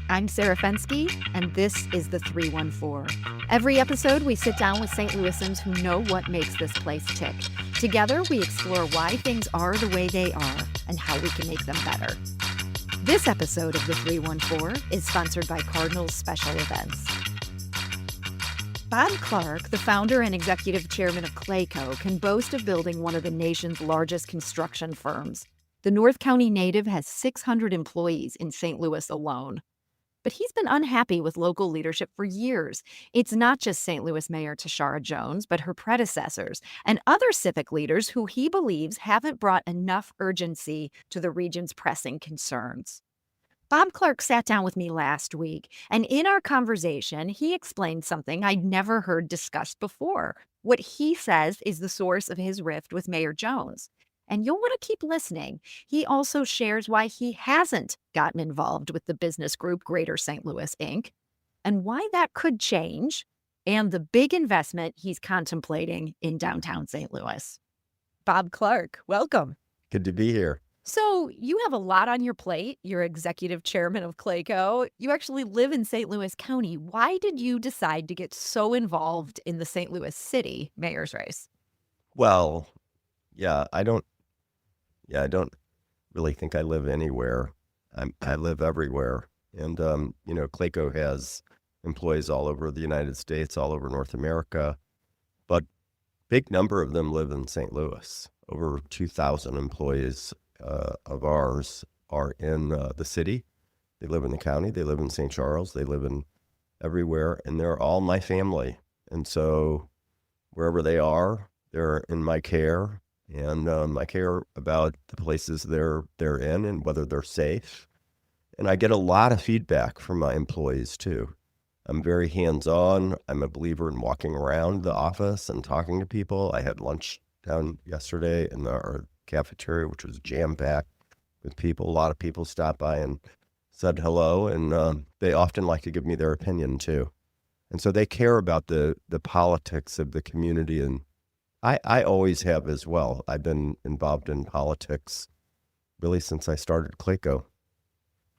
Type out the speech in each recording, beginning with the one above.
I'm Sarah Fensky, and this is the 314. Every episode, we sit down with St. Louisans who know what makes this place tick. Together, we explore why things are the way they are and how we can make them better. This episode of the 314 is sponsored by Cardinals Special Events. Bob Clark, the founder and executive chairman of Clayco, can boast of building one of the nation's largest construction firms. The North County native has 600 employees in St. Louis alone. But he's been unhappy with local leadership for years. It's not just St. Louis Mayor Tashara Jones, but her predecessors and other civic leaders who he believes haven't brought enough urgency to the region's pressing concerns. Bob Clark sat down with me last week, and in our conversation, he explained something I'd never heard discussed before, what he says is the source of his rift with Mayor Jones. And you'll want to keep listening. He also shares why he hasn't gotten involved with the business group Greater St. Louis, Inc., and why that could change, and the big investment he's contemplating in downtown St. Louis. Bob Clark, welcome. Good to be here. So you have a lot on your plate. You're executive chairman of Clayco. You actually live in St. Louis County. Why did you decide to get so involved in the St. Louis City mayor's race? Well, I don't really think I live anywhere. I live everywhere. And, Clayco has employees all over the United States, all over North America, but big number of them live in St. Louis. Over 2,000 employees of ours are in the city. They live in the county. They live in St. Charles. They live in everywhere, and they're all my family. And so wherever they are, they're in my care. And I care about the places they're in and whether they're safe. And I get a lot of feedback from my employees, too. I'm very hands-on. I'm a believer in walking around the office and talking to people. I had lunch down yesterday in our cafeteria, which was jam-packed with people. A lot of people stopped by and said hello, and they often like to give me their opinion, too. And so they care about the politics of the community, and I always have as well. I've been involved in politics really since I started Clayco.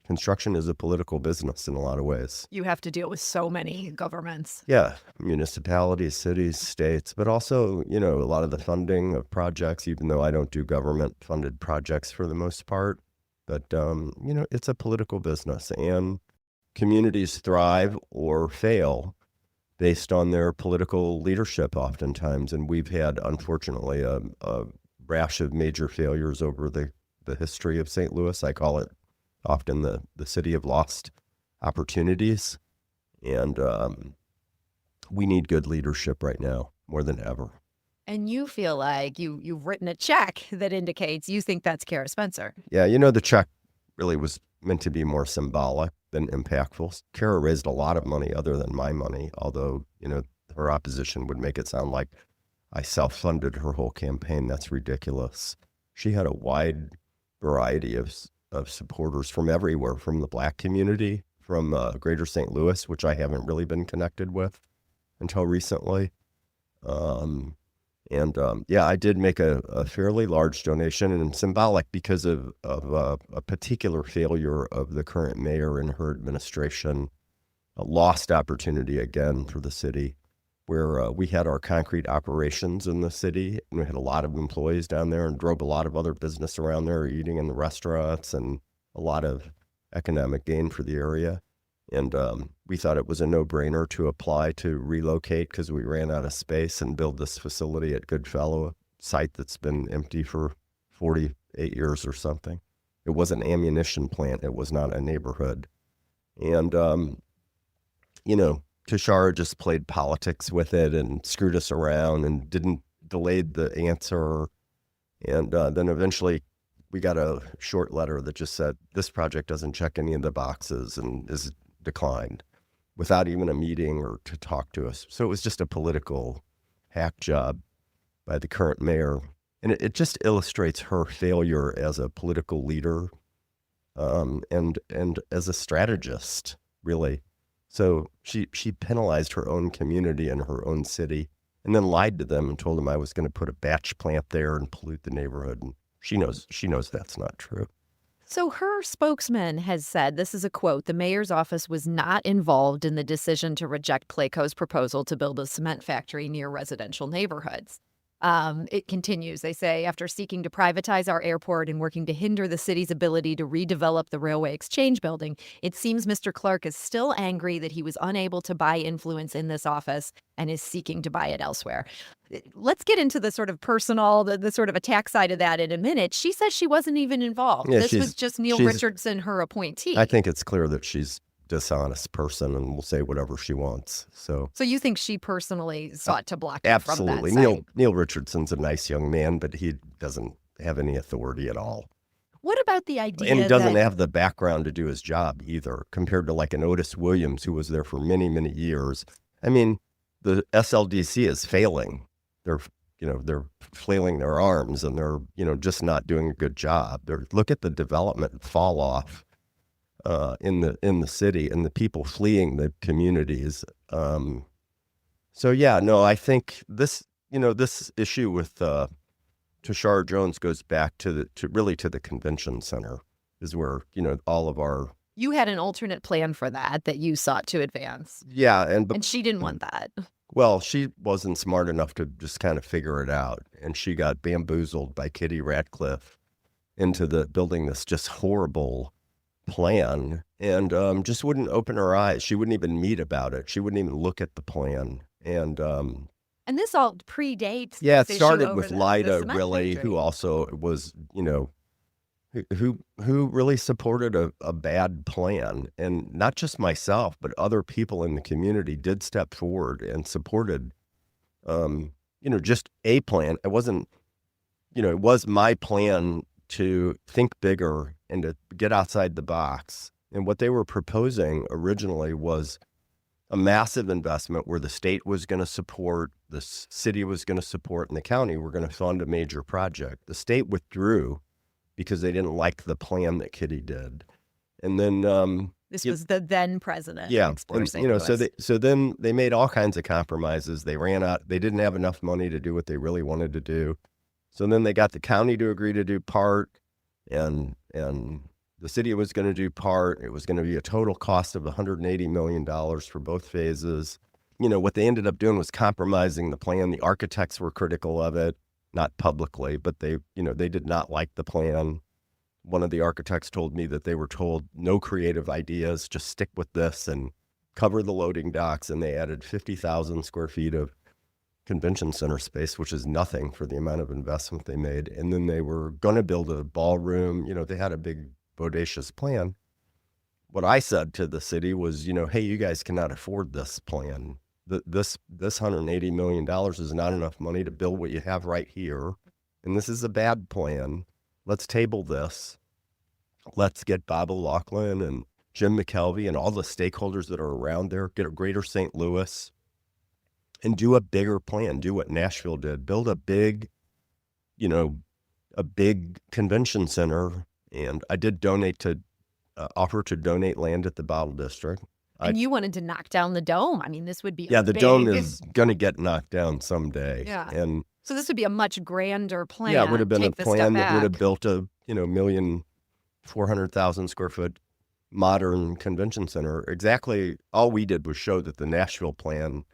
Construction is a political business in a lot of ways. You have to deal with so many governments. Yeah, municipalities, cities, states, but also, a lot of the funding of projects, even though I don't do government-funded projects for the most part. But, it's a political business, and communities thrive or fail based on their political leadership oftentimes. And we've had, unfortunately, a rash of major failures over the history of St. Louis. I call it often the city of lost opportunities. And we need good leadership right now more than ever. And you feel like you've written a check that indicates you think that's Kara Spencer. Yeah, the check really was meant to be more symbolic than impactful. Kara raised a lot of money other than my money, although, her opposition would make it sound like I self-funded her whole campaign. That's ridiculous. She had a wide variety of supporters from everywhere, from the Black community, from Greater St. Louis, which I haven't really been connected with until recently. I did make a fairly large donation, and symbolic because of a particular failure of the current mayor and her administration, a lost opportunity again for the city, where we had our concrete operations in the city, and we had a lot of employees down there and drove a lot of other business around there, eating in the restaurants, and a lot of economic gain for the area. And we thought it was a no-brainer to apply to relocate because we ran out of space and build this facility at Goodfellow, a site that's been empty for 48 years or something. It was an ammunition plant. It was not a neighborhood. And, Tashara just played politics with it and screwed us around and delayed the answer. And then eventually we got a short letter that just said, this project doesn't check any of the boxes and is declined, without even a meeting or to talk to us. So it was just a political hack job by the current mayor. And it just illustrates her failure as a political leader and as a strategist, really. So she penalized her own community and her own city, and then lied to them and told them I was going to put a batch plant there and pollute the neighborhood. And she knows that's not true. So her spokesman has said, this is a quote, the mayor's office was not involved in the decision to reject Clayco's proposal to build a cement factory near residential neighborhoods. It continues. They say, after seeking to privatize our airport and working to hinder the city's ability to redevelop the Railway Exchange building, it seems Mr. Clark is still angry that he was unable to buy influence in this office and is seeking to buy it elsewhere. Let's get into the sort of personal, the sort of attack side of that in a minute. She says she wasn't even involved. Yeah, This was just Neil she's Richardson, her appointee. I think it's clear that she's dishonest person and will say whatever she wants. So So you think she personally sought to block it from that absolutely. site? Neil Richardson's a nice young man, but he doesn't have any authority at all. What about the idea And he doesn't that have the background to do his job either, compared to like an Otis Williams who was there for many, many years. I mean, the SLDC is failing. They're flailing their arms and they're, just not doing a good job. Look at the development fall off in the city and the people fleeing the communities. So yeah, no, I think this issue with Tashara Jones goes back to the convention center is where, all of our, you had an alternate plan for that you sought to advance, yeah. and she didn't want that. Well, she wasn't smart enough to just kind of figure it out. And she got bamboozled by Kitty Ratcliffe into building this just horrible plan and just wouldn't open her eyes. She wouldn't even meet about it. She wouldn't even look at the plan. And And this all predates. yeah, it this issue started over with the Lyda, cement really, factory. who also was, who really supported a bad plan. And not just myself, but other people in the community did step forward and supported, just a plan. It wasn't, it was my plan to think bigger and to get outside the box. And what they were proposing originally was a massive investment where the state was going to support, the city was going to support, and the county were going to fund a major project. The state withdrew because they didn't like the plan that Kitty did. And then This was the then president. yeah, Explorer and, St. Louis. so then they made all kinds of compromises. They ran out. They didn't have enough money to do what they really wanted to do. So then they got the county to agree to do part, and the city was going to do part. It was going to be a total cost of $180 million for both phases. What they ended up doing was compromising the plan. The architects were critical of it, not publicly, but they did not like the plan. One of the architects told me that they were told no creative ideas, just stick with this and cover the loading docks. And they added 50,000 square feet of convention center space, which is nothing for the amount of investment they made. And then they were going to build a ballroom. They had a big, bodacious plan. What I said to the city was, hey, you guys cannot afford this plan. This $180 million is not enough money to build what you have right here. And this is a bad plan. Let's table this. Let's get Bob O'Loughlin and Jim McKelvey and all the stakeholders that are around there, get a greater St. Louis, and do a bigger plan. Do what Nashville did. Build a big convention center. And I did offer to donate land at the Bottle District. And you wanted to knock down the dome. I mean, this would be the dome is going to get knocked down someday. Yeah. And so this would be a much grander plan. yeah, it would have been a Take the plan step that would have back. built a 1,400,000 square foot modern convention center. Exactly. All we did was show that the Nashville plan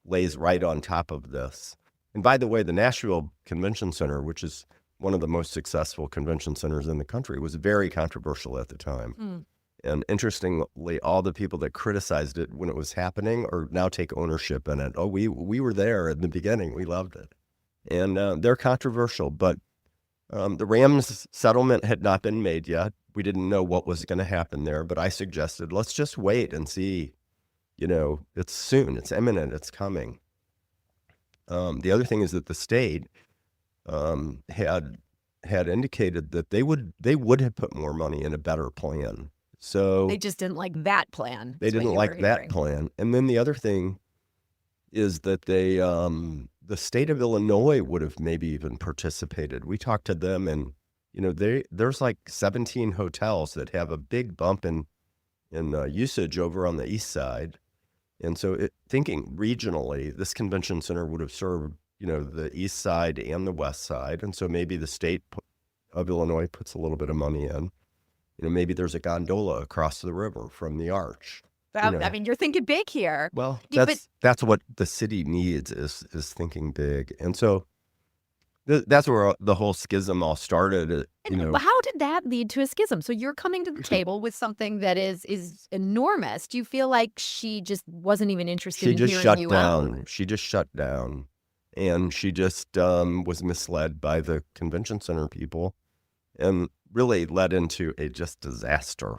lays right on top of this. And by the way, the Nashville Convention Center, which is one of the most successful convention centers in the country, was very controversial at the time. And interestingly, all the people that criticized it when it was happening are now take ownership in it. Oh, we were there in the beginning. We loved it. And they're controversial, but the Rams settlement had not been made yet. We didn't know what was going to happen there, but I suggested, let's just wait and see. It's soon, it's imminent, it's coming. The other thing is that the state had indicated that they would have put more money in a better plan. So They just didn't like that plan. they is what didn't you like were that hearing. plan. And then the other thing is that the state of Illinois would have maybe even participated. We talked to them, and there's like 17 hotels that have a big bump in usage over on the east side. And so thinking regionally, this convention center would have served, the east side and the west side. And so maybe the state of Illinois puts a little bit of money in. Maybe there's a gondola across the river from the arch. You I know, mean, you're thinking big here. well, But that's what the city needs is thinking big. And so that's where the whole schism all started. how did that lead to a schism? So you're coming to the table with something that is enormous. Do you feel like she just wasn't even interested She in just hearing shut you out? down. She just shut down. And she just was misled by the convention center people and really led into a just disaster.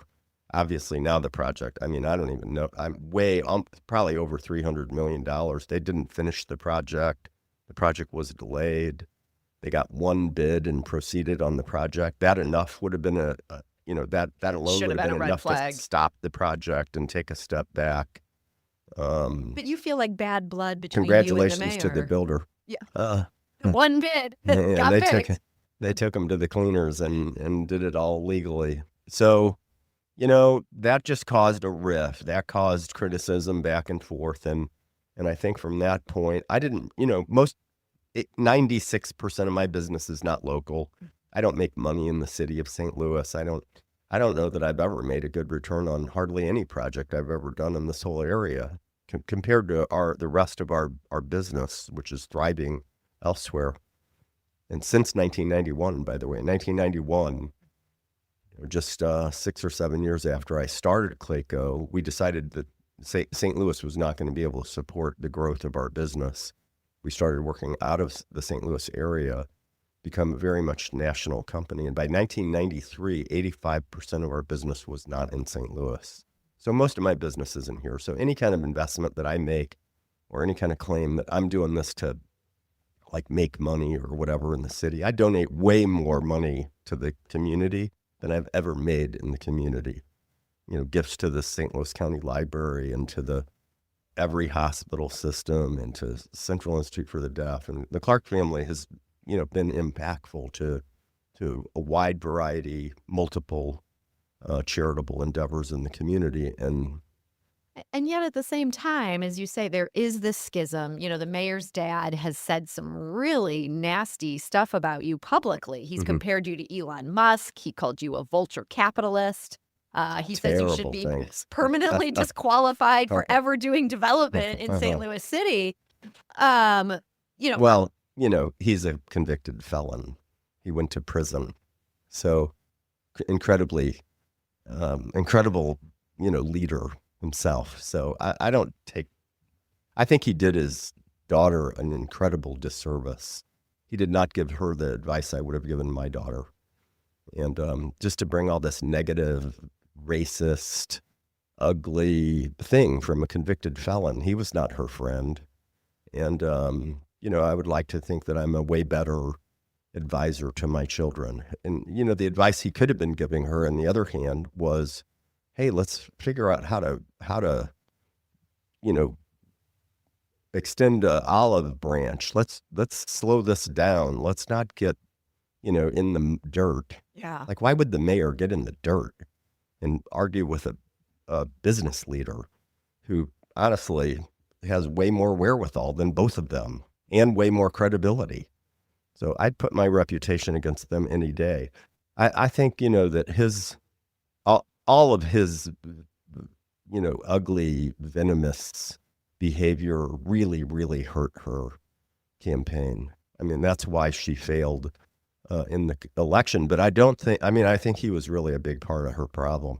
Obviously, now the project, I mean, I don't even know. I'm probably over $300 million. They didn't finish the project. The project was delayed. They got one bid and proceeded on the project. That enough would have been that alone Should would have have been been a red enough to flag. stop the project and take a step back. But you feel like bad blood between you and the Congratulations to the mayor. builder. Yeah. Uh, One bid and got picked. they took him to the cleaners and did it all legally. So, that just caused a rift. That caused criticism back and forth. And I think from that point, I didn't, 96% of my business is not local. I don't make money in the city of St. Louis. I don't know that I've ever made a good return on hardly any project I've ever done in this whole area compared to the rest of our business, which is thriving elsewhere. And since 1991, by the way, 1991, just 6 or 7 years after I started Clayco, we decided that St. Louis was not going to be able to support the growth of our business. We started working out of the St. Louis area, become a very much national company. And by 1993, 85% of our business was not in St. Louis. So most of my business isn't here. So any kind of investment that I make or any kind of claim that I'm doing this to like make money or whatever in the city, I donate way more money to the community than I've ever made in the community. Gifts to the St. Louis County Library and to every hospital system and to Central Institute for the Deaf. And the Clark family has, been impactful to a wide variety, multiple charitable endeavors in the community. And yet at the same time, as you say, there is this schism. The mayor's dad has said some really nasty stuff about you publicly. He's Mhm, compared you to Elon Musk. He called you a vulture capitalist. He says you should terrible be things. permanently disqualified for ever doing development in St. Louis City. Um, you know, Well, he's a convicted felon. He went to prison. So incredibly, incredible, leader himself. So I think he did his daughter an incredible disservice. He did not give her the advice I would have given my daughter. And just to bring all this negative, racist, ugly thing from a convicted felon, he was not her friend. And, I would like to think that I'm a way better advisor to my children. And, the advice he could have been giving her, on the other hand, was, hey, let's figure out how to, extend an olive branch. Let's slow this down. Let's not get, in the dirt. yeah. Like, why would the mayor get in the dirt and argue with a business leader who honestly has way more wherewithal than both of them and way more credibility? So I'd put my reputation against them any day. I think, that all of his, ugly, venomous behavior really, really hurt her campaign. I mean, that's why she failed in the election. But I think he was really a big part of her problem.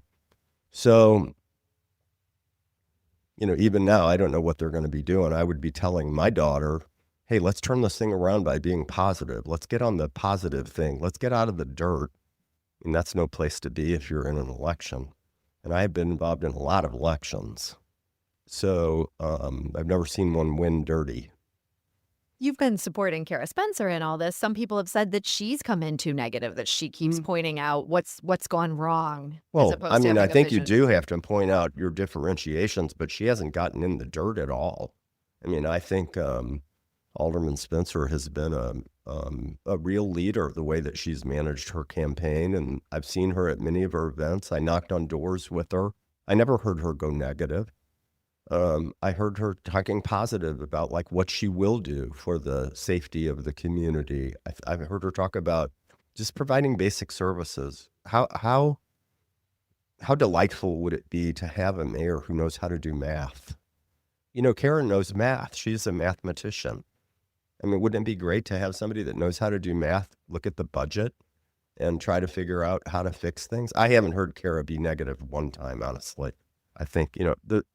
So, even now, I don't know what they're going to be doing. I would be telling my daughter, hey, let's turn this thing around by being positive. Let's get on the positive thing. Let's get out of the dirt. And that's no place to be if you're in an election. And I have been involved in a lot of elections. So I've never seen one win dirty. You've been supporting Kara Spencer in all this. Some people have said that she's come in too negative, that she keeps pointing out what's gone wrong, as Well, opposed I to mean, I having a think you vision. do have to point out your differentiations, but she hasn't gotten in the dirt at all. I mean, I think Alderman Spencer has been a real leader the way that she's managed her campaign. And I've seen her at many of her events. I knocked on doors with her. I never heard her go negative. I heard her talking positive about like what she will do for the safety of the community. I've heard her talk about just providing basic services. How how delightful would it be to have a mayor who knows how to do math? You know, Karen knows math. She's a mathematician. I mean, wouldn't it be great to have somebody that knows how to do math, look at the budget, and try to figure out how to fix things? I haven't heard Kara be negative one time, honestly. I think,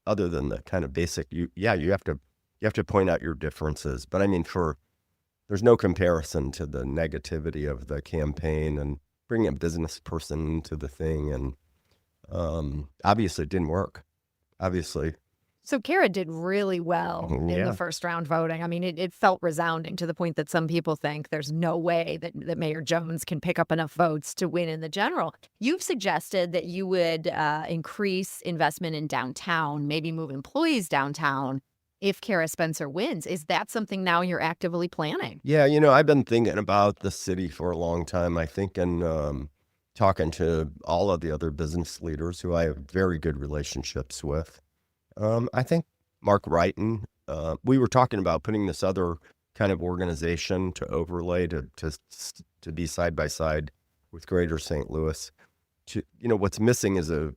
other than the kind of basic, you have to point out your differences. But I mean, there's no comparison to the negativity of the campaign and bringing a business person into the thing. And obviously it didn't work. Obviously. So Kara did really well in Yeah. the first round voting. I mean, it felt resounding to the point that some people think there's no way that Mayor Jones can pick up enough votes to win in the general. You've suggested that you would increase investment in downtown, maybe move employees downtown if Kara Spencer wins. Is that something now you're actively planning? Yeah, I've been thinking about the city for a long time. I think, and talking to all of the other business leaders who I have very good relationships with. I think Mark Wrighton, we were talking about putting this other kind of organization to overlay to be side by side with Greater St. Louis. What's missing is a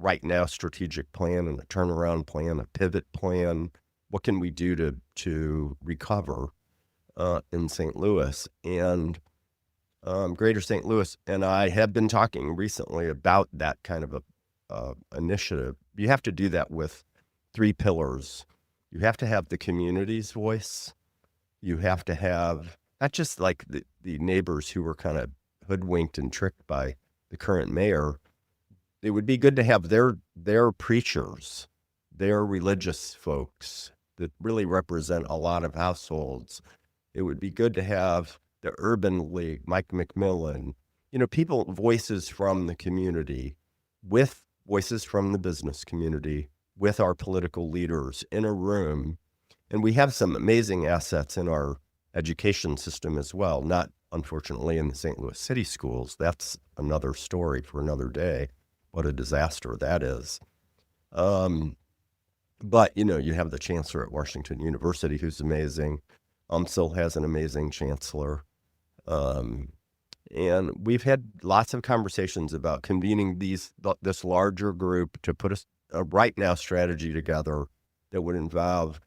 right now strategic plan and a turnaround plan, a pivot plan. What can we do to recover in St. Louis? And Greater St. Louis and I have been talking recently about that kind of a initiative. You have to do that with 3 pillars. You have to have the community's voice. You have to have not just like the neighbors who were kind of hoodwinked and tricked by the current mayor. It would be good to have their preachers, their religious folks that really represent a lot of households. It would be good to have the Urban League, Mike McMillan, people, voices from the community with voices from the business community, with our political leaders in a room. And we have some amazing assets in our education system as well, not unfortunately in the St. Louis City schools. That's another story for another day. What a disaster that is. But, you have the chancellor at Washington University, who's amazing. UMSL has an amazing chancellor. And we've had lots of conversations about convening this larger group to put a right now strategy together that would involve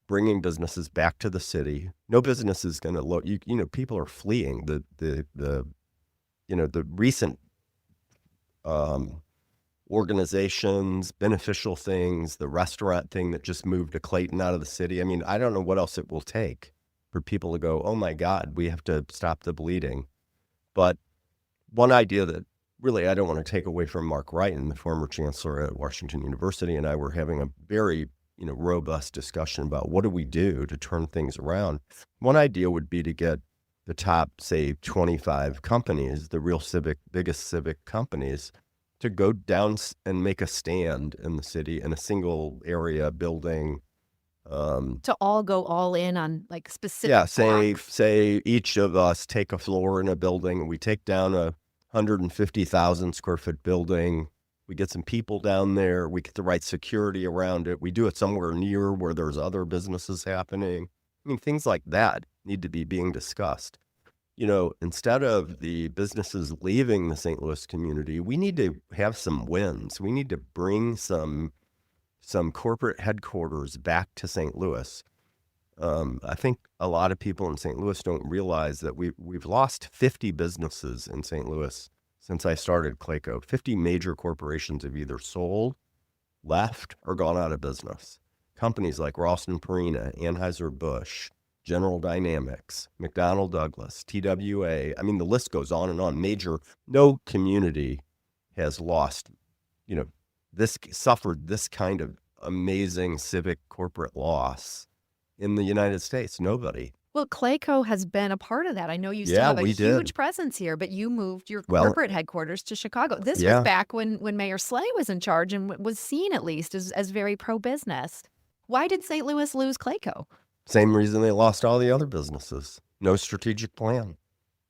bringing businesses back to the city. No business is going to look. People are fleeing the recent organizations, beneficial things, the restaurant thing that just moved to Clayton out of the city. I mean, I don't know what else it will take for people to go, oh my God, we have to stop the bleeding. But one idea that really I don't want to take away from Mark Wrighton, the former chancellor at Washington University, and I were having a very robust discussion about what do we do to turn things around. One idea would be to get the top, say, 25 companies, the real biggest civic companies, to go down and make a stand in the city in a single area building. To all go all in on like specific say each of us take a floor in a building. We take down a 150,000 square foot building. We get some people down there. We get the right security around it. We do it somewhere near where there's other businesses happening. I mean, things like that need to be being discussed. Instead of the businesses leaving the St. Louis community, we need to have some wins. We need to bring some corporate headquarters back to St. Louis. I think a lot of people in St. Louis don't realize that we've lost 50 businesses in St. Louis since I started Clayco. 50 major corporations have either sold, left, or gone out of business. Companies like Ralston Purina, Anheuser-Busch, General Dynamics, McDonnell Douglas, TWA. I mean, the list goes on and on. No community has lost, suffered this kind of amazing civic corporate loss in the United States. Nobody. Well, Clayco has been a part of that. I know you still have a huge presence here, but you moved your corporate headquarters to Chicago. This was back when Mayor Slay was in charge and was seen at least as very pro-business. Why did St. Louis lose Clayco? Same reason they lost all the other businesses. No strategic plan.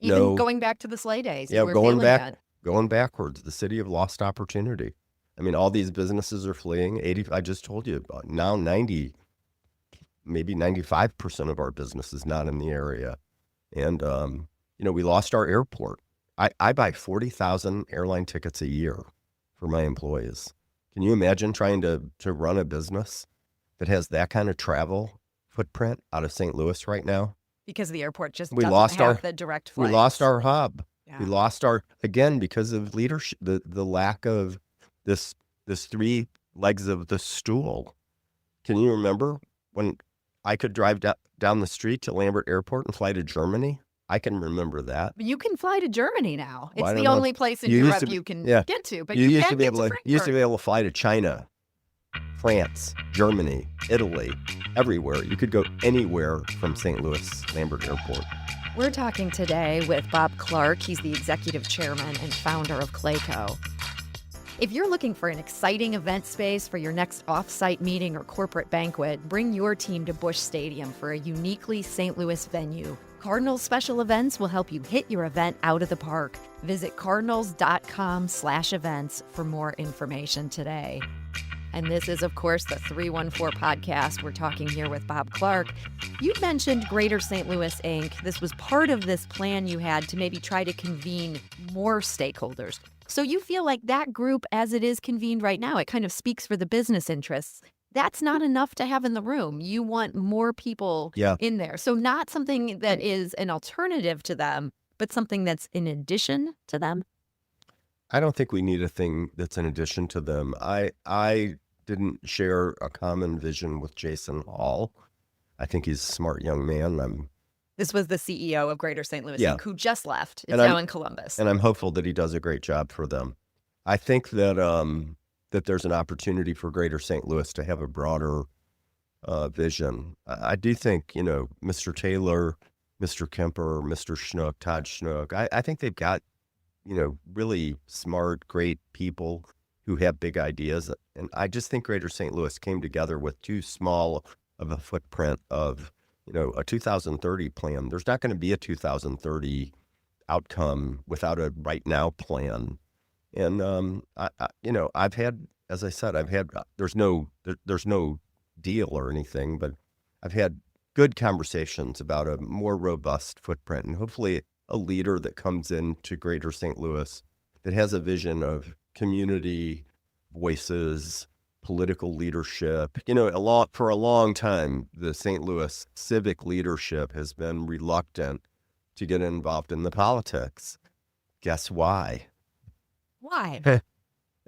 Even going back to the Slay days. Yeah, going backwards. The city of lost opportunity. I mean, all these businesses are fleeing. I just told you about now 90, maybe 95% of our business is not in the area. And, we lost our airport. I buy 40,000 airline tickets a year for my employees. Can you imagine trying to run a business that has that kind of travel footprint out of St. Louis right now? Because the airport just We doesn't lost have our the direct we flights. lost our hub. We Yeah. lost our, again, because of leadership, the lack of this three legs of the stool. Can you remember when I could drive down the street to Lambert Airport and fly to Germany? I can remember that. But you can fly to Germany now. Well, It's I don't the know. only place in You used Europe to- you can yeah. get to, but You you used to can't be get able to to you used to Frankfurt. be able to fly to China, France, Germany, Italy, everywhere. You could go anywhere from St. Louis Lambert Airport. We're talking today with Bob Clark. He's the executive chairman and founder of Clayco. If you're looking for an exciting event space for your next off-site meeting or corporate banquet, bring your team to Busch Stadium for a uniquely St. Louis venue. Cardinals Special Events will help you hit your event out of the park. Visit cardinals.com/events for more information today. And this is, of course, the 314 podcast. We're talking here with Bob Clark. You mentioned Greater St. Louis Inc. This was part of this plan you had to maybe try to convene more stakeholders. So you feel like that group, as it is convened right now, it kind of speaks for the business interests. That's not enough to have in the room. You want more people in there. So not something that is an alternative to them, but something that's in addition to them. I don't think we need a thing that's in addition to them. I didn't share a common vision with Jason Hall. I think he's a smart young man. This was the CEO of Greater St. Louis, Yeah. who just left. It's And now in Columbus. And I'm hopeful that he does a great job for them. I think that that there's an opportunity for Greater St. Louis to have a broader vision. I do think, Mr. Taylor, Mr. Kemper, Mr. Schnook, Todd Schnook, I think they've got, really smart, great people who have big ideas. And I just think Greater St. Louis came together with too small of a footprint of, a 2030 plan. There's not going to be a 2030 outcome without a right now plan. And, I've had, as I said, there's no deal or anything, but I've had good conversations about a more robust footprint and hopefully a leader that comes into Greater St. Louis that has a vision of community voices, political leadership. For a long time, the St. Louis civic leadership has been reluctant to get involved in the politics. Guess why? Why?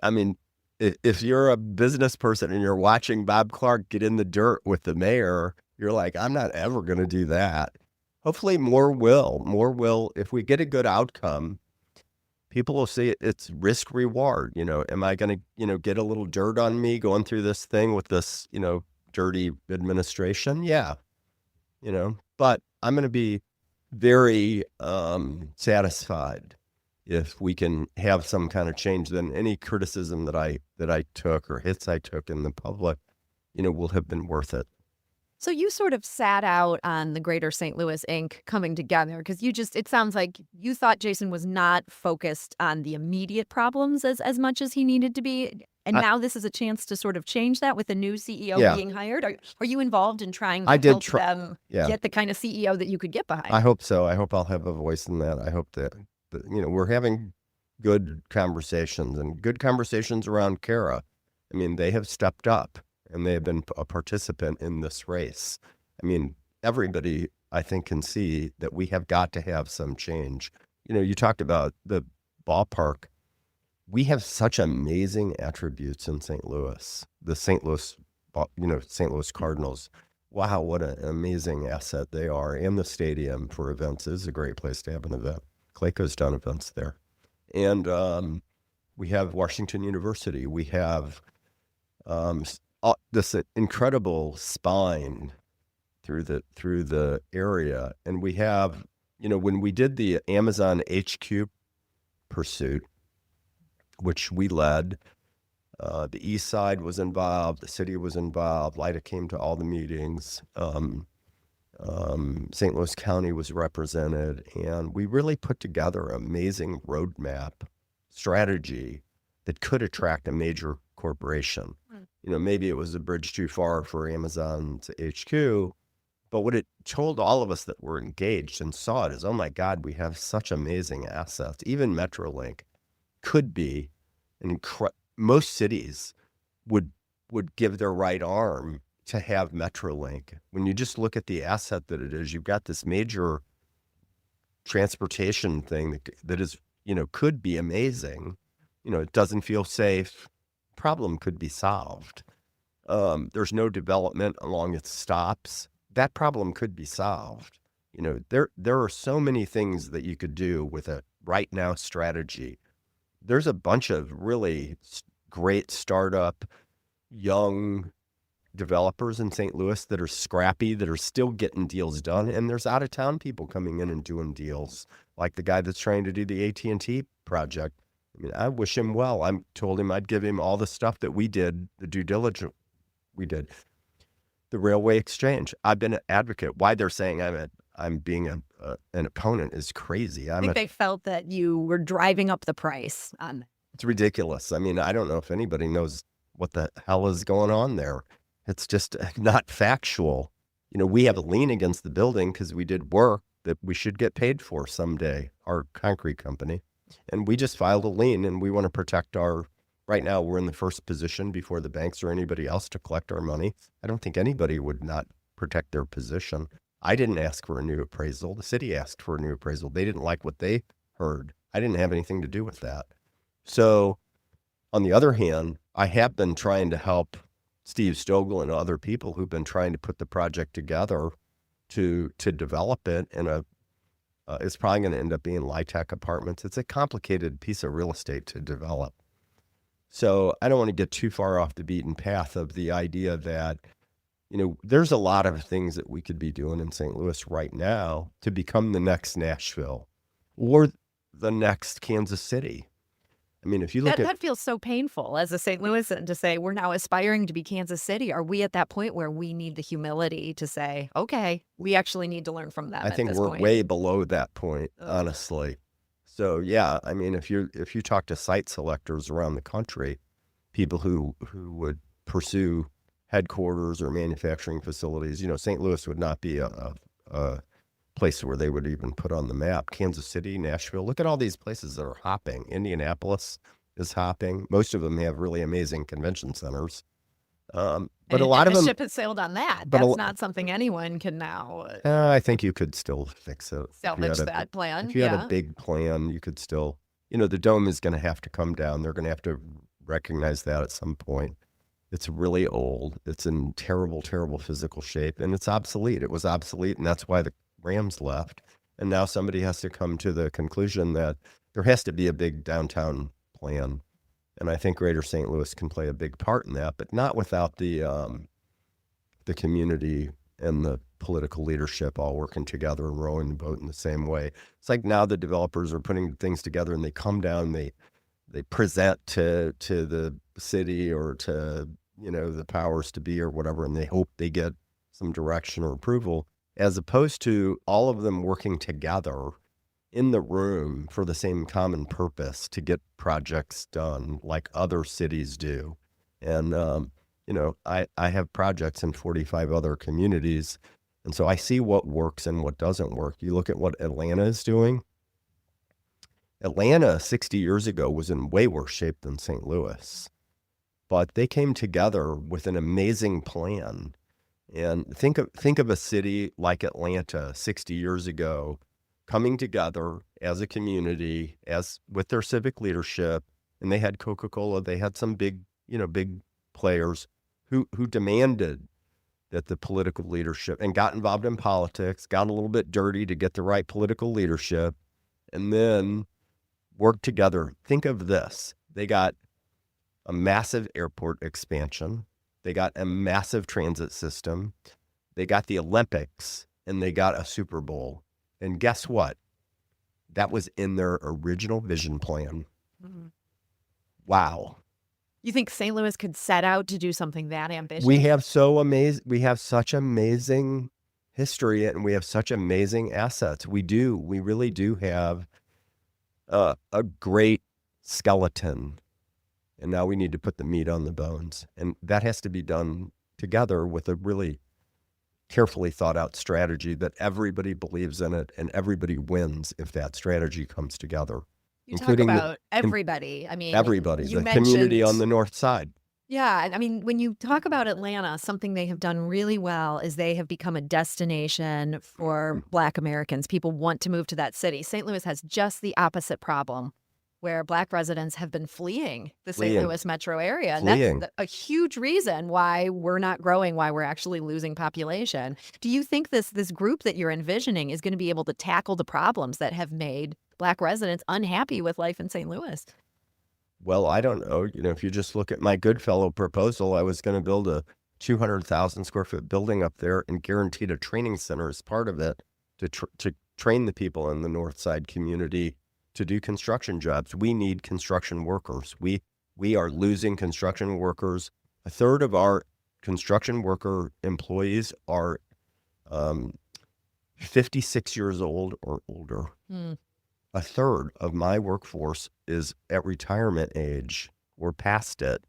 I mean, if you're a business person and you're watching Bob Clark get in the dirt with the mayor, you're like, I'm not ever going to do that. Hopefully more will. More will. If we get a good outcome, people will see it's risk reward. Am I going to, get a little dirt on me going through this thing with this, dirty administration? Yeah. But I'm going to be very satisfied if we can have some kind of change. Then any criticism that I took or hits I took in the public, will have been worth it. So you sort of sat out on the Greater St. Louis Inc. coming together because it sounds like you thought Jason was not focused on the immediate problems as much as he needed to be. And now this is a chance to sort of change that with a new CEO being hired. Are you involved in trying to help them get the kind of CEO that you could get behind? I hope so. I hope I'll have a voice in that. I hope that we're having good conversations and good conversations around Kara. I mean, they have stepped up. And they have been a participant in this race. I mean, everybody, I think, can see that we have got to have some change. You talked about the ballpark. We have such amazing attributes in St. Louis. The St. Louis Cardinals. Wow, what an amazing asset they are. And the stadium for events is a great place to have an event. Clayco's done events there. And we have Washington University. We have this incredible spine through the area. And we have, when we did the Amazon HQ pursuit, which we led, the East Side was involved, the city was involved, LIDA came to all the meetings, St. Louis County was represented, and we really put together an amazing roadmap strategy that could attract a major corporation. Maybe it was a bridge too far for Amazon's HQ, but what it told all of us that were engaged and saw it is, oh my God, we have such amazing assets. Even Metrolink could be an most cities would give their right arm to have Metrolink. When you just look at the asset that it is, you've got this major transportation thing that is, could be amazing. It doesn't feel safe. Problem could be solved. There's no development along its stops. That problem could be solved. There are so many things that you could do with a right now strategy. There's a bunch of really great startup, young developers in St. Louis that are scrappy, that are still getting deals done. And there's out of town people coming in and doing deals, like the guy that's trying to do the AT&T project. I mean, I wish him well. I told him I'd give him all the stuff that we did, the due diligence we did. The railway exchange. I've been an advocate. Why they're saying I'm being an opponent is crazy. I think they felt that you were driving up the price on that. It's ridiculous. I mean, I don't know if anybody knows what the hell is going on there. It's just not factual. We have a lien against the building because we did work that we should get paid for someday, our concrete company. And we just filed a lien, and we want to protect right now we're in the first position before the banks or anybody else to collect our money. I don't think anybody would not protect their position. I didn't ask for a new appraisal. The city asked for a new appraisal. They didn't like what they heard. I didn't have anything to do with that. So on the other hand, I have been trying to help Steve Stogel and other people who've been trying to put the project together to develop it. And it's probably going to end up being LIHTC apartments. It's a complicated piece of real estate to develop. So I don't want to get too far off the beaten path of the idea that, there's a lot of things that we could be doing in St. Louis right now to become the next Nashville or the next Kansas City. I mean, if you look that feels so painful as a St. Louisan to say we're now aspiring to be Kansas City. Are we at that point where we need the humility to say, okay, we actually need to learn from them? I think we're way below that point, honestly. So yeah, I mean, if you talk to site selectors around the country, people who would pursue headquarters or manufacturing facilities, St. Louis would not be a place where they would even put on the map. Kansas City, Nashville, look at all these places that are hopping. Indianapolis is hopping. Most of them have really amazing convention centers. But a lot of them, ship has sailed on that. That's not something anyone can now. I think you could still fix it. Salvage that plan. If you had a big plan, you could still, the dome is going to have to come down. They're going to have to recognize that at some point. It's really old. It's in terrible, terrible physical shape, and it's obsolete. It was obsolete, and that's why the Rams left. And now somebody has to come to the conclusion that there has to be a big downtown plan. And I think Greater St. Louis can play a big part in that, but not without the community and the political leadership all working together and rowing the boat in the same way. It's like now the developers are putting things together, and they come down, they present to the city or to, the powers to be or whatever, and they hope they get some direction or approval, as opposed to all of them working together in the room for the same common purpose to get projects done like other cities do. And, I have projects in 45 other communities, and so I see what works and what doesn't work. You look at what Atlanta is doing. Atlanta 60 years ago was in way worse shape than St. Louis, but they came together with an amazing plan. And think of a city like Atlanta 60 years ago coming together as a community, as with their civic leadership, and they had Coca-Cola, they had some big players who demanded that the political leadership, and got involved in politics, got a little bit dirty to get the right political leadership, and then worked together. Think of this. They got a massive airport expansion. They got a massive transit system. They got the Olympics, and they got a Super Bowl. And guess what? That was in their original vision plan. Mm-hmm. Wow. You think St. Louis could set out to do something that ambitious? We have such amazing history, and we have such amazing assets. We do. We really do have a great skeleton. And now we need to put the meat on the bones. And that has to be done together with a really carefully thought out strategy that everybody believes in it, and everybody wins if that strategy comes together. You talk including about com- everybody. I mean, everybody, you the community on mentioned, the north side. yeah, and I mean, when you talk about Atlanta, something they have done really well is they have become a destination for Black Americans. People want to move to that city. St. Louis has just the opposite problem, where Black residents have been fleeing the St. Fleeing, Louis metro area. And that's fleeing. a huge reason why we're not growing, why we're actually losing population. Do you think this group that you're envisioning is going to be able to tackle the problems that have made Black residents unhappy with life in St. Louis? Well, I don't know. If you just look at my Goodfellow proposal, I was going to build a 200,000 square foot building up there and guaranteed a training center as part of it to train the people in the North Side community to do construction jobs. We need construction workers. We are losing construction workers. A third of our construction worker employees are 56 years old or older. A third of my workforce is at retirement age or past it.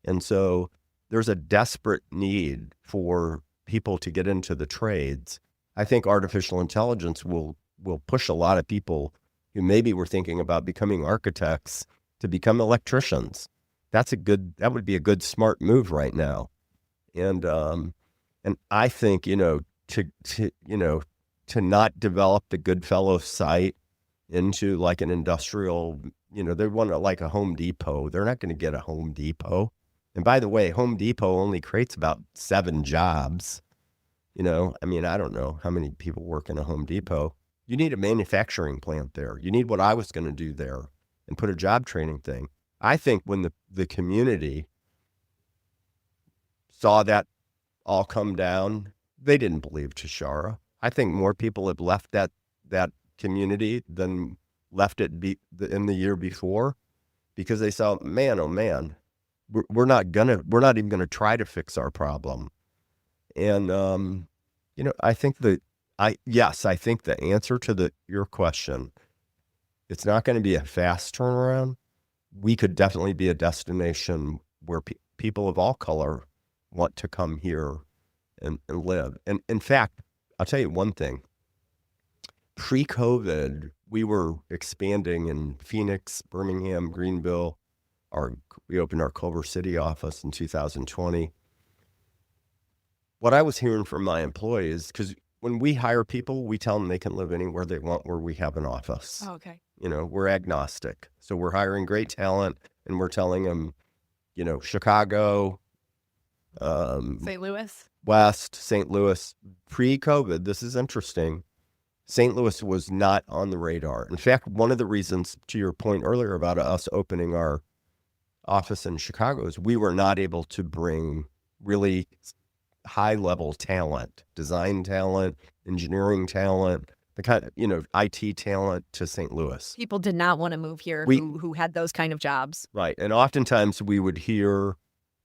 And so there's a desperate need for people to get into the trades. I think artificial intelligence will push a lot of people who maybe were thinking about becoming architects to become electricians. That would be a good smart move right now. And I think, to not develop the Goodfellow site into like an industrial, they want like a Home Depot. They're not going to get a Home Depot. And by the way, Home Depot only creates about 7 jobs. I don't know how many people work in a Home Depot. You need a manufacturing plant there. You need what I was going to do there and put a job training thing. I think when the community saw that all come down, they didn't believe Tashara. I think more people have left that community than left it in the year before, because they saw, man, oh man, we're not even gonna try to fix our problem. And I think I think the answer to your question, it's not going to be a fast turnaround. We could definitely be a destination where people of all color want to come here and live. And in fact, I'll tell you one thing. Pre-COVID, we were expanding in Phoenix, Birmingham, Greenville. We opened our Culver City office in 2020. What I was hearing from my employees, because when we hire people, we tell them they can live anywhere they want where we have an office. Oh, okay. We're agnostic. So we're hiring great talent, and we're telling them, Chicago, St. Louis? West, St. Louis. Pre-COVID, this is interesting. St. Louis was not on the radar. In fact, one of the reasons, to your point earlier about us opening our office in Chicago, is we were not able to bring really high-level talent, design talent, engineering talent, the kind of, IT talent to St. Louis. People did not want to move here who had those kind of jobs. Right. And oftentimes we would hear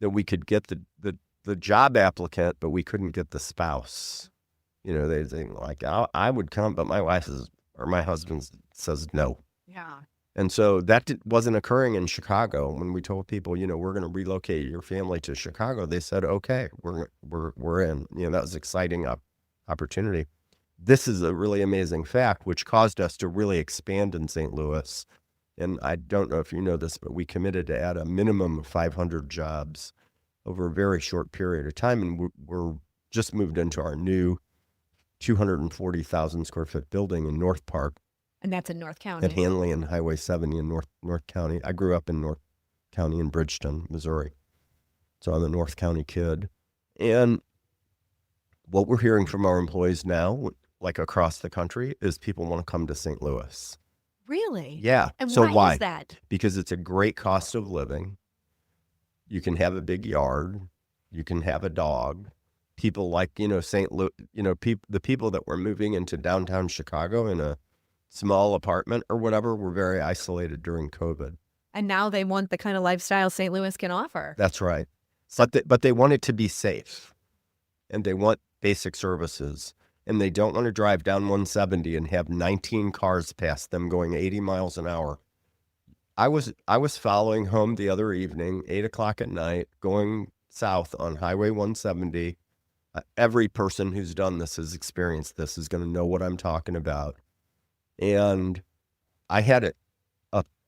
that we could get the job applicant, but we couldn't get the spouse. They'd say, like, I would come, but my husband says no. Yeah. And so that wasn't occurring in Chicago. When we told people, we're going to relocate your family to Chicago, they said, okay, we're in. That was an exciting opportunity. This is a really amazing fact, which caused us to really expand in St. Louis. And I don't know if you know this, but we committed to add a minimum of 500 jobs over a very short period of time. And we're just moved into our new 240,000 square foot building in North Park. And that's in North County. At Hanley and Highway 70 in North County. I grew up in North County in Bridgeton, Missouri. So I'm a North County kid. And what we're hearing from our employees now, like across the country, is people want to come to St. Louis. Really? Yeah. And so why is that? Because it's a great cost of living. You can have a big yard. You can have a dog. People like, St. Louis, the people that were moving into downtown Chicago in a small apartment or whatever were very isolated during COVID. And now they want the kind of lifestyle St. Louis can offer. That's right. But they want it to be safe, and they want basic services, and they don't want to drive down 170 and have 19 cars pass them going 80 miles an hour. I was following home the other evening, 8:00 at night, going south on Highway 170. Every person who's done this, has experienced this, is going to know what I'm talking about. And I had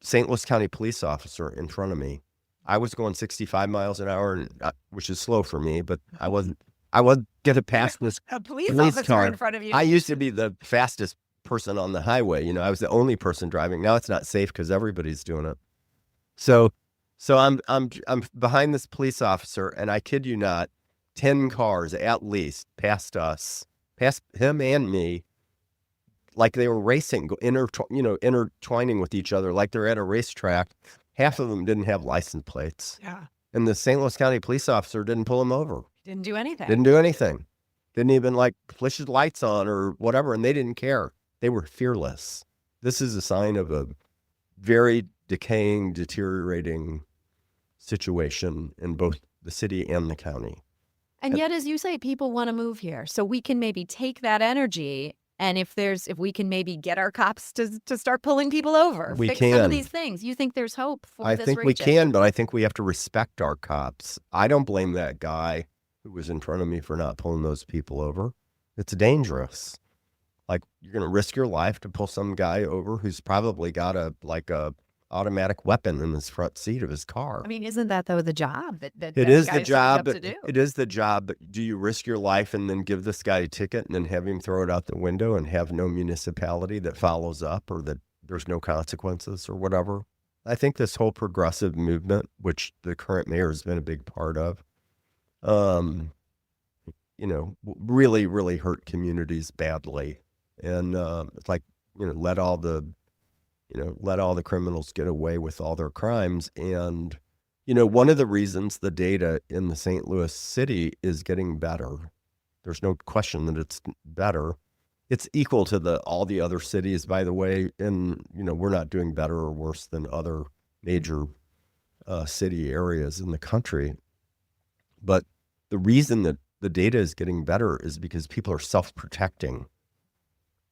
St. Louis County police officer in front of me. I was going 65 miles an hour, which is slow for me, but I wasn't going to pass this A police police officer car. in front of you. I used to be the fastest person on the highway. You know, I was the only person driving. Now it's not safe because everybody's doing it. So I'm behind this police officer, and I kid you not, 10 cars at least passed us, past him and me, like they were racing, intertwining with each other, like they're at a racetrack. Half of them didn't have license plates. Yeah. And the St. Louis County police officer didn't pull them over. Didn't do anything. Didn't do anything. Didn't even like flash his lights on or whatever. And they didn't care. They were fearless. This is a sign of a very decaying, deteriorating situation in both the city and the county. And yet, as you say, people want to move here. So we can maybe take that energy, and if we can maybe get our cops to start pulling people over, We fix some can. of these things. You think there's hope for I this think we region? can, but I think we have to respect our cops. I don't blame that guy who was in front of me for not pulling those people over. It's dangerous. Like, you're going to risk your life to pull some guy over who's probably got a automatic weapon in his front seat of his car. I mean, isn't that though the job that It is the guys signed job. up to do? It is the job. But do you risk your life and then give this guy a ticket and then have him throw it out the window and have no municipality that follows up, or that there's no consequences or whatever? I think this whole progressive movement, which the current mayor has been a big part of, really, really hurt communities badly. And it's like, let all the criminals get away with all their crimes. And, one of the reasons the data in the St. Louis city is getting better, there's no question that it's better. It's equal to all the other cities, by the way. And, we're not doing better or worse than other major city areas in the country. But the reason that the data is getting better is because people are self-protecting.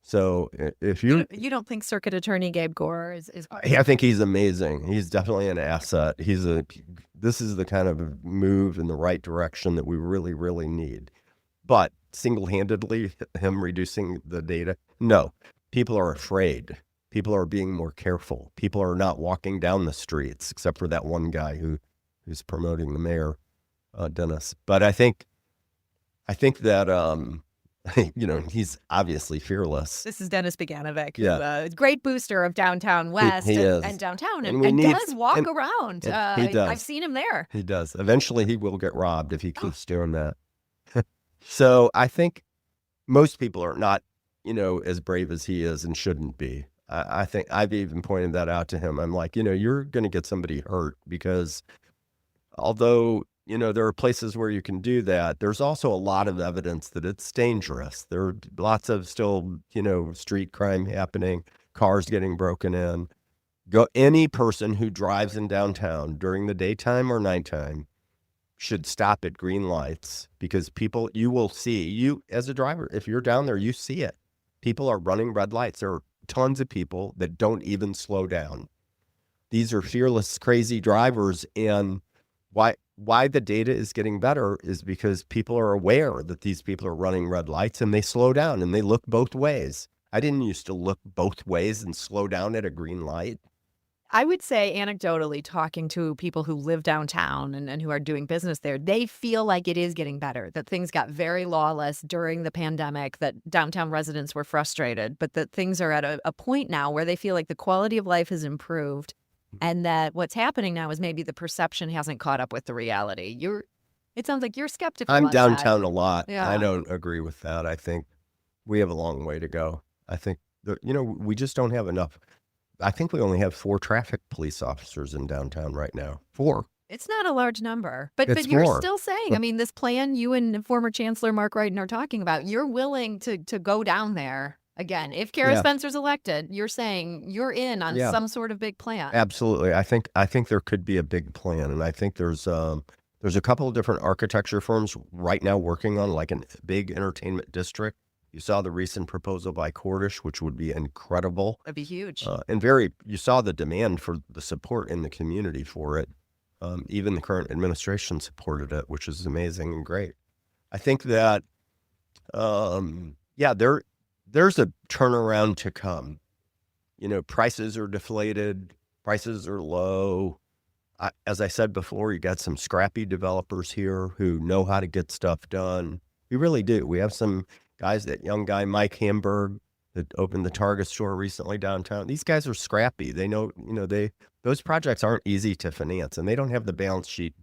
So if you don't think Circuit Attorney Gabe Gore is I think he's amazing. He's definitely an asset. This is the kind of move in the right direction that we really, really need. But single-handedly, him reducing the data, no. People are afraid. People are being more careful. People are not walking down the streets, except for that one guy who's promoting the mayor, Dennis. But I think that he's obviously fearless. This is Dennis Beganovic, Yeah. great booster of downtown West He is. and downtown, and we need- does walk and- around. He does. I've seen him there. He does. Eventually, he will get robbed if he keeps doing that. So I think most people are not, as brave as he is and shouldn't be. I think I've even pointed that out to him. I'm like, you're going to get somebody hurt because although, there are places where you can do that, there's also a lot of evidence that it's dangerous. There are lots of still, street crime happening, cars getting broken in. Any person who drives in downtown during the daytime or nighttime should stop at green lights, because you will see, you as a driver, if you're down there, you see it. People are running red lights. There are tons of people that don't even slow down. These are fearless, crazy drivers. And why the data is getting better is because people are aware that these people are running red lights, and they slow down and they look both ways. I didn't used to look both ways and slow down at a green light. I would say anecdotally, talking to people who live downtown and who are doing business there, they feel like it is getting better, that things got very lawless during the pandemic, that downtown residents were frustrated, but that things are at a point now where they feel like the quality of life has improved, and that what's happening now is maybe the perception hasn't caught up with the reality. It sounds like you're skeptical. I'm on downtown that. a lot. Yeah. I don't agree with that. I think we have a long way to go. I think we just don't have enough. I think we only have 4 traffic police officers in downtown right now. 4. It's not a large number, but It's you're more. still saying, I mean, this plan you and former Chancellor Mark Wrighton are talking about, you're willing to go down there again. If Kara Yeah. Spencer's elected, you're saying you're in on Yeah. some sort of big plan. Absolutely. I think there could be a big plan, and I think there's a couple of different architecture firms right now working on like a big entertainment district. You saw the recent proposal by Cordish, which would be incredible. That'd be huge. You saw the demand for the support in the community for it. Even the current administration supported it, which is amazing and great. I think that, there's a turnaround to come. Prices are deflated. Prices are low. As I said before, you got some scrappy developers here who know how to get stuff done. We really do. We have some guys, that young guy, Mike Hamburg, that opened the Target store recently downtown. These guys are scrappy. They know, those projects aren't easy to finance, and they don't have the balance sheet,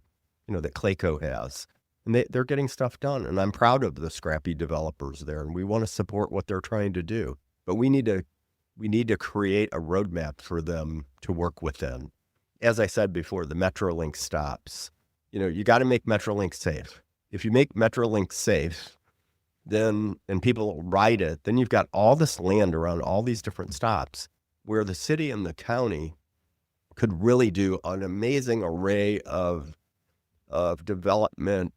that Clayco has. And they're getting stuff done. And I'm proud of the scrappy developers there. And we want to support what they're trying to do. But we need to create a roadmap for them to work within. As I said before, the Metrolink stops. You got to make Metrolink safe. If you make Metrolink safe, and people ride it, then you've got all this land around all these different stops where the city and the county could really do an amazing array of development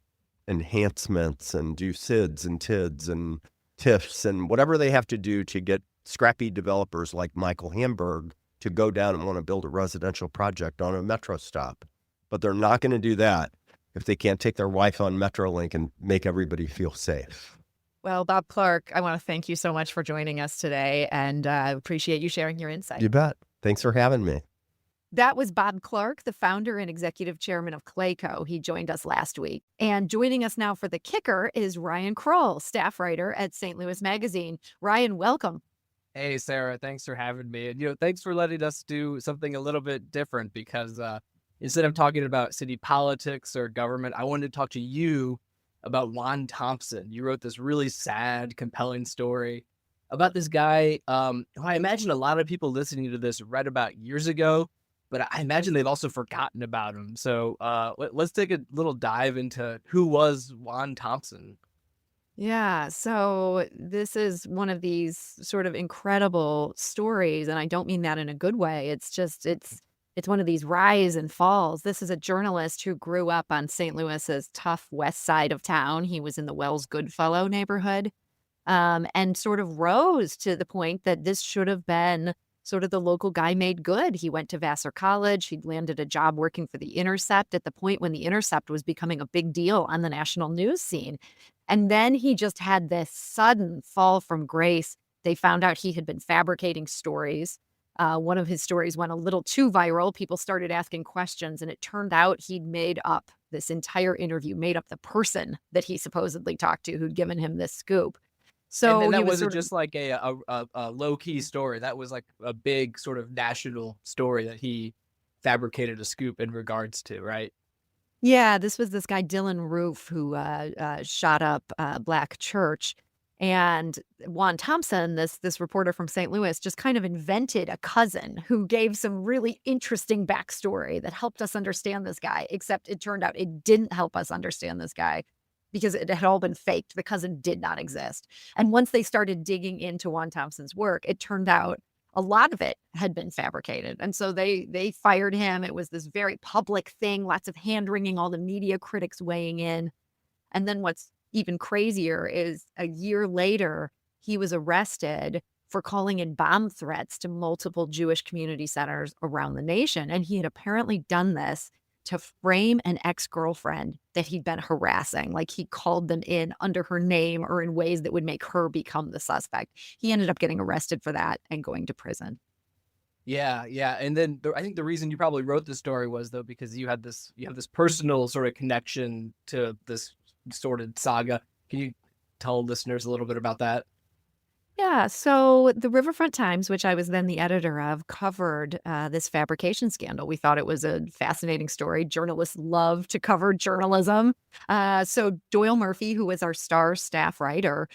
enhancements and do SIDS and TIDs and TIFs and whatever they have to do to get scrappy developers like Michael Hamburg to go down and want to build a residential project on a metro stop. But they're not going to do that if they can't take their wife on Metrolink and make everybody feel safe. Well, Bob Clark, I want to thank you so much for joining us today, and appreciate you sharing your insight. You bet. Thanks for having me. That was Bob Clark, the founder and executive chairman of Clayco. He joined us last week. And joining us now for the kicker is Ryan Kroll, staff writer at St. Louis Magazine. Ryan, welcome. Hey, Sarah, thanks for having me. And, thanks for letting us do something a little bit different because instead of talking about city politics or government, I wanted to talk to you about Juan Thompson. You wrote this really sad, compelling story about this guy who I imagine a lot of people listening to this read about years ago, but I imagine they've also forgotten about him. So let's take a little dive into who was Juan Thompson. Yeah, so this is one of these sort of incredible stories, and I don't mean that in a good way. It's one of these rise and falls. This is a journalist who grew up on St. Louis's tough west side of town. He was in the Wells Goodfellow neighborhood, and sort of rose to the point that this should have been sort of the local guy made good. He went to Vassar College. He'd landed a job working for The Intercept at the point when The Intercept was becoming a big deal on the national news scene. And then he just had this sudden fall from grace. They found out he had been fabricating stories. One of his stories went a little too viral. People started asking questions, and it turned out he'd made up this entire interview, made up the person that he supposedly talked to who'd given him this scoop. So And that he was wasn't just like a low-key story. That was like a big sort of national story that he fabricated a scoop in regards to, right? Yeah, this was this guy, Dylan Roof, who shot up Black Church. And Juan Thompson, this reporter from St. Louis, just kind of invented a cousin who gave some really interesting backstory that helped us understand this guy, except it turned out it didn't help us understand this guy because it had all been faked. The cousin did not exist. And once they started digging into Juan Thompson's work, it turned out a lot of it had been fabricated. And so they fired him. It was this very public thing, lots of hand-wringing, all the media critics weighing in. And then what's even crazier is a year later, he was arrested for calling in bomb threats to multiple Jewish community centers around the nation. And he had apparently done this to frame an ex-girlfriend that he'd been harassing. Like he called them in under her name or in ways that would make her become the suspect. He ended up getting arrested for that and going to prison. Yeah, yeah. And then I think the reason you probably wrote this story was though because you have this personal sort of connection to this sordid saga. Can you tell listeners a little bit about that? Yeah, so the Riverfront Times, which I was then the editor of, covered this fabrication scandal. We thought it was a fascinating story. Journalists love to cover journalism. So Doyle Murphy, who was our star staff writer,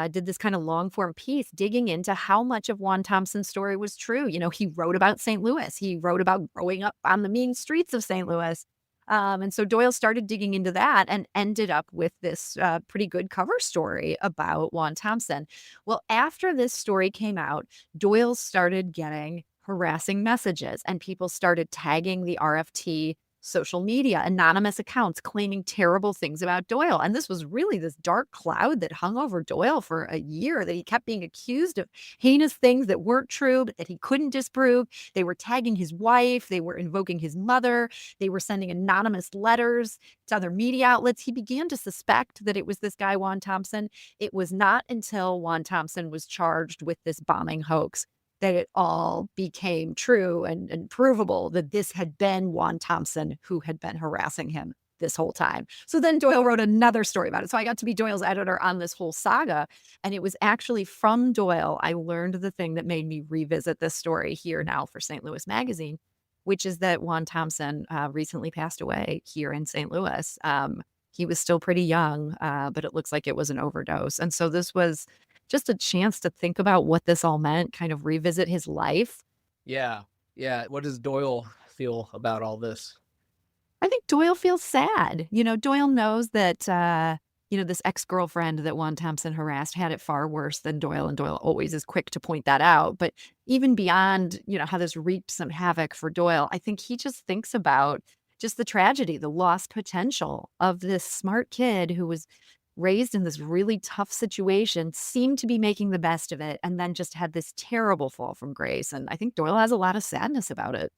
did this kind of long form piece digging into how much of Juan Thompson's story was true. He wrote about St. Louis. He wrote about growing up on the mean streets of St. Louis. And so Doyle started digging into that and ended up with this pretty good cover story about Juan Thompson. Well, after this story came out, Doyle started getting harassing messages and people started tagging the RFT social media, anonymous accounts claiming terrible things about Doyle. And this was really this dark cloud that hung over Doyle for a year, that he kept being accused of heinous things that weren't true, but that he couldn't disprove. They were tagging his wife. They were invoking his mother. They were sending anonymous letters to other media outlets. He began to suspect that it was this guy, Juan Thompson. It was not until Juan Thompson was charged with this bombing hoax that it all became true and provable that this had been Juan Thompson who had been harassing him this whole time. So then Doyle wrote another story about it. So I got to be Doyle's editor on this whole saga. And it was actually from Doyle I learned the thing that made me revisit this story here now for St. Louis Magazine, which is that Juan Thompson recently passed away here in St. Louis. He was still pretty young, but it looks like it was an overdose. And so this was just a chance to think about what this all meant, kind of revisit his life. Yeah. Yeah. What does Doyle feel about all this? I think Doyle feels sad. Doyle knows that, this ex-girlfriend that Juan Thompson harassed had it far worse than Doyle, and Doyle always is quick to point that out. But even beyond, how this reaped some havoc for Doyle, I think he just thinks about just the tragedy, the lost potential of this smart kid who was raised in this really tough situation, seemed to be making the best of it, and then just had this terrible fall from grace. And I think Doyle has a lot of sadness about it.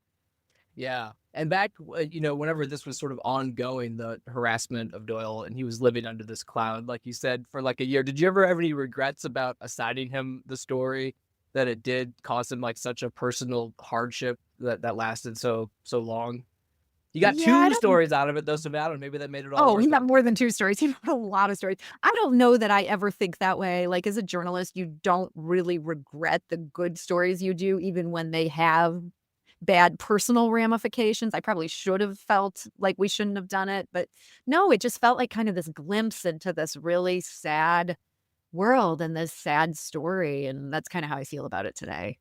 Yeah. And back, whenever this was sort of ongoing, the harassment of Doyle, and he was living under this cloud, like you said, for like a year, did you ever have any regrets about assigning him the story that it did cause him like such a personal hardship that lasted so long? You got Yeah, I two don't. stories out of it, though, so maybe that made it all Oh, worth he it. got more than 2 stories. He wrote a lot of stories. I don't know that I ever think that way. Like, as a journalist, you don't really regret the good stories you do, even when they have bad personal ramifications. I probably should have felt like we shouldn't have done it, but no, it just felt like kind of this glimpse into this really sad world and this sad story, and that's kind of how I feel about it today.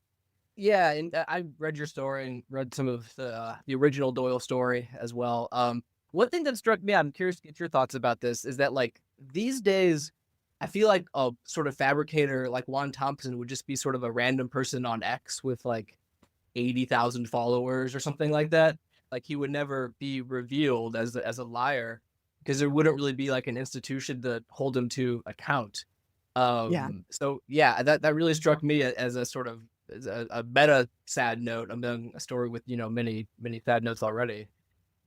Yeah, and I read your story and read some of the original Doyle story as well. One thing that struck me, I'm curious to get your thoughts about this, is that like these days, I feel like a sort of fabricator like Juan Thompson would just be sort of a random person on X with like 80,000 followers or something like that. Like he would never be revealed as a liar because there wouldn't really be like an institution to hold him to account. Yeah. So yeah, that really struck me as a sort of as a meta sad note among a story with many sad notes already.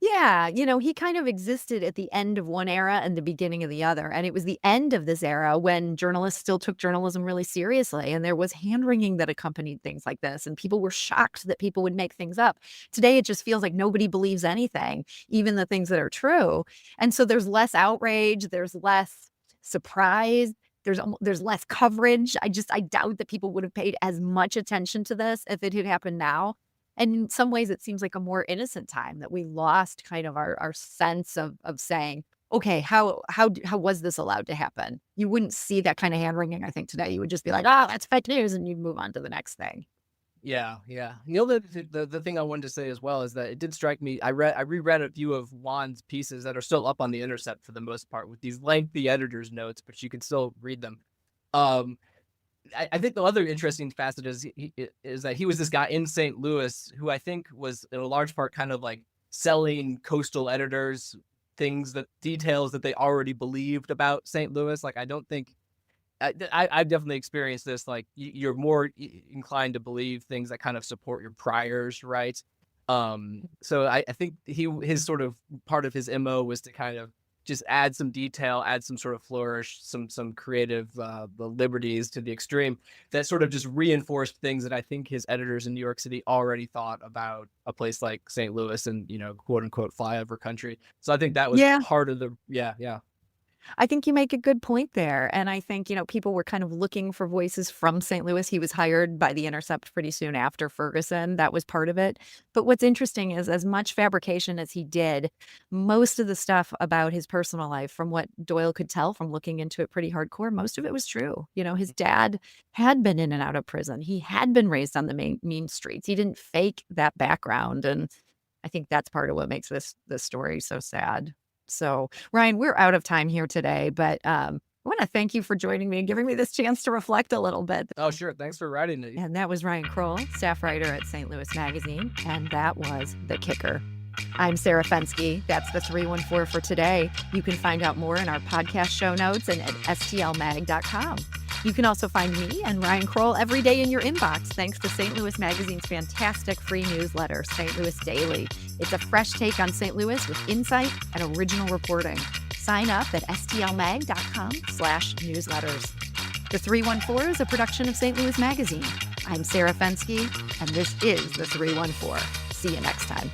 Yeah, he kind of existed at the end of one era and the beginning of the other. And it was the end of this era when journalists still took journalism really seriously. And there was hand-wringing that accompanied things like this. And people were shocked that people would make things up. Today, it just feels like nobody believes anything, even the things that are true. And so there's less outrage, there's less surprise. There's less coverage. I doubt that people would have paid as much attention to this if it had happened now. And in some ways, it seems like a more innocent time that we lost kind of our sense of saying, okay, how was this allowed to happen? You wouldn't see that kind of hand wringing, I think, today. You would just be like, oh, that's fake news, and you'd move on to the next thing. Yeah, yeah. The thing I wanted to say as well is that it did strike me. I reread a few of Juan's pieces that are still up on the Intercept for the most part with these lengthy editor's notes, but you can still read them. Um, I think the other interesting facet is that he was this guy in St. Louis who I think was in a large part kind of like selling coastal editors details that they already believed about St. Louis. Like I don't think I've definitely experienced this. Like you're more inclined to believe things that kind of support your priors, right? So I think his sort of part of his MO was to kind of just add some detail, add some sort of flourish, some creative liberties to the extreme that sort of just reinforced things that I think his editors in New York City already thought about a place like St. Louis and quote unquote flyover country. So I think that was Yeah. part of the yeah. I think you make a good point there. And I think, people were kind of looking for voices from St. Louis. He was hired by The Intercept pretty soon after Ferguson. That was part of it. But what's interesting is as much fabrication as he did, most of the stuff about his personal life, from what Doyle could tell from looking into it pretty hardcore, most of it was true. His dad had been in and out of prison. He had been raised on the mean streets. He didn't fake that background. And I think that's part of what makes this story so sad. So, Ryan, we're out of time here today, but I want to thank you for joining me and giving me this chance to reflect a little bit. Oh, sure. Thanks for writing it. And that was Ryan Kroll, staff writer at St. Louis Magazine, and that was The Kicker. I'm Sarah Fensky. That's the 314 for today. You can find out more in our podcast show notes and at stlmag.com. You can also find me and Ryan Kroll every day in your inbox thanks to St. Louis Magazine's fantastic free newsletter, St. Louis Daily. It's a fresh take on St. Louis with insight and original reporting. Sign up at stlmag.com/newsletters. The 314 is a production of St. Louis Magazine. I'm Sarah Fensky, and this is the 314. See you next time.